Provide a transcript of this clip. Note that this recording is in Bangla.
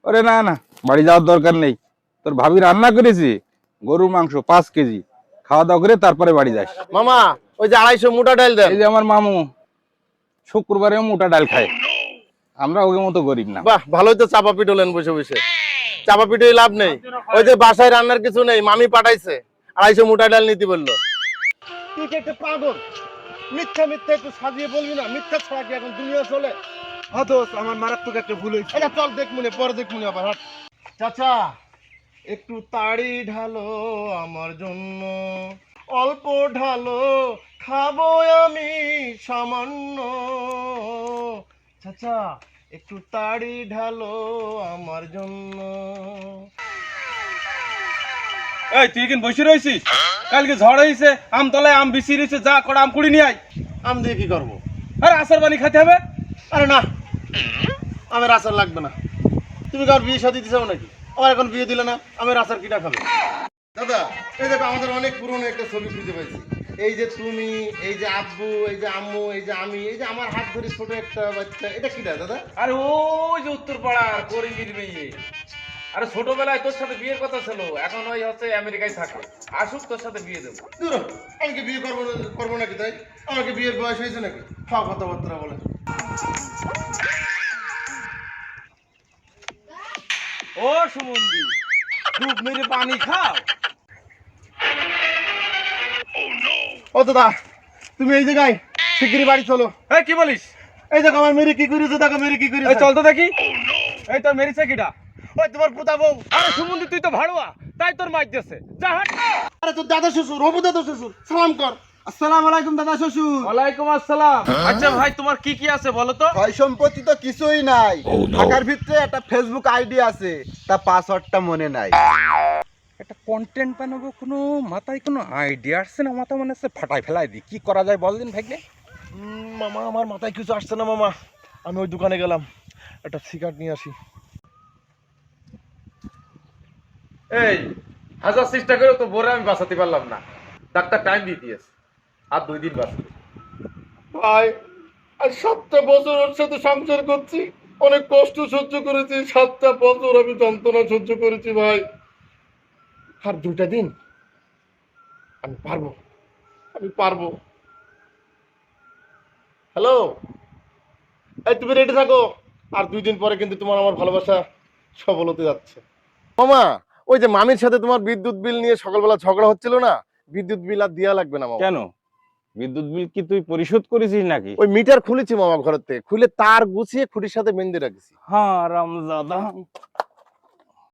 ওরে না না, বাড়ি যাওয়ার দরকার নেই। তোর ভাবি রান্না করেছি গরুর মাংস 5 কেজি, খাওয়া দাওয়া করে তারপরে বাড়ি যাস। মামা ওই যে 250 মোটা ডাল দেন। এই যে আমার মামু শুক্রবারে মোটা ডাল খায়, আমরা ওকে মতো গরিব না। বাহ, ভালোই তো চাপা পিটলেন বসে বসে। চাপা পিটে লাভ নেই, ওই যে বাসায় রান্নার কিছু নেই, মামি পাঠাইছে 250 মোটা ডাল নিতে বললো। তুই কি একটা পাগল? মিথ্যা মিথ্যা একটু সাজিয়ে বলবি না, মিথ্যা ছাড়া কি এখন দুনিয়া চলে? দোস্ত আমার মারাত্মক একটা ভুল হয়েছে। এটা চল দেখ মনে, পরে দেখ মনে আবার। হাট চাচা, একটু তাড়ি ঢালো আমার জন্য, অল্প ঢালো, খাবো আমি সামান্য। চাচা একটু তাড়ি ঢালো আমার জন্য। এই তুই কি বসে রয়েছিস? কালকে ঝড় হয়েছে, আম তলায় আম বিছিয়ে রয়েছে, যা কড়া আম কুড়ি নিয়ে আয়। আম দিয়ে কি করবো? আরে আচার পানি খেতে হবে। আরে না, আমের আচার লাগবে না। তুমি কার বিয়ে শাদী দিছাও নাকি? আমার এখন বিয়ে দিলে না, আমের আচার কিটা খাবে? দাদা এই দেখো, আমাদের অনেক পুরনো একটা ছবি খুঁজে পাইছি। এই যে তুমি, এই যে আব্বু, এই যে আম্মু, এই যে আমি, এই যে আমার হাত ধরে ছোট একটা বাচ্চা, এটা কিটা দাদা? আরে ওই যে উত্তর পাড়ার করিঙ্গির মেয়ে। আরে ছোটবেলায় তোর সাথে বিয়ের কথা ছিল, এখন ওই হচ্ছে আমেরিকায় থাকে। আসুক, তোর সাথে বিয়ে দেবো। দূর হ, আমি কি বিয়ে করবো নাকি? তাই আমাকে বিয়ের বয়স হয়েছে নাকি? খাওয়া কথাবার্তা বলে। ও সুমন্দি, ডুব মেরে পানি খাও। ও দাদা, তুমি এই জায়গায় শিগগিরই বাড়ি চলো। এই কি বলিস? এই দেখো আমার মেরে কি করেছে, দেখো মেরে কি এই করেছে। চল তো দেখি। এই তোর মেরিছে কিটা? ওই তোমার পুতা বউ। আরে সুমন্দি, তুই তো ভাড়ুয়া, তাই তোর মাইর দিয়েছে। যা হাট। আরে তোর দাদা শ্বশুর, হবু দাদা শ্বশুর, সালাম কর। আসসালামু আলাইকুম দাদা শ্বশুর। ওয়ালাইকুম আসসালাম। আচ্ছা ভাই, তোমার কি কি আছে বলো তো? হয় সম্পত্তি তো কিছুই নাই, ঢাকার ভিতরে একটা ফেসবুক আইডি আছে, তা পাসওয়ার্ডটা মনে নাই। একটা কন্টেন্ট বানাবো, কোনো মাথায় কোনো আইডিয়া আসছে না, মাথা মনে হচ্ছে ফাটাই ফেলাই দি। কি করা যায় বল দিন ভাইলে। মামা আমার মাথায় কিছু আসছে না মামা, আমি ওই দোকানে গেলাম, একটা সিগারেট নিয়ে আসি। এই হাজার চেষ্টা করে তো বোরে আমি বাঁচাতে পারলাম না। ডাক্তার টাইম দিয়ে দিয়েছে, আর 2 দিন বাঁচবে। ভাই আর 7টা বছর ওর সাথে সংসার করছি, অনেক কষ্ট সহ্য করেছি, 7টা বছর আমি যন্ত্রণা সহ্য করেছি ভাই। আর 2টা দিন আমি পারবো, আমি পারবো। হ্যালো, এই তুমি রেডি থাকো, আর 2 দিন পরে কিন্তু তোমার আমার ভালোবাসা সফল হতে যাচ্ছে। মামা ওই যে মামির সাথে তোমার বিদ্যুৎ বিল নিয়ে সকালবেলা ঝগড়া হচ্ছিল না, বিদ্যুৎ বিল আর দেয়া লাগবে না মামা। কেন, বিদ্যুৎ বিল কি তুই পরিশোধ করেছিস নাকি? ওই মিটার খুলেছি মামা, ঘরের থেকে খুলে তার গুছিয়ে খুঁটির সাথে বেঁধে রাখছি। হ্যাঁ রামজাদা।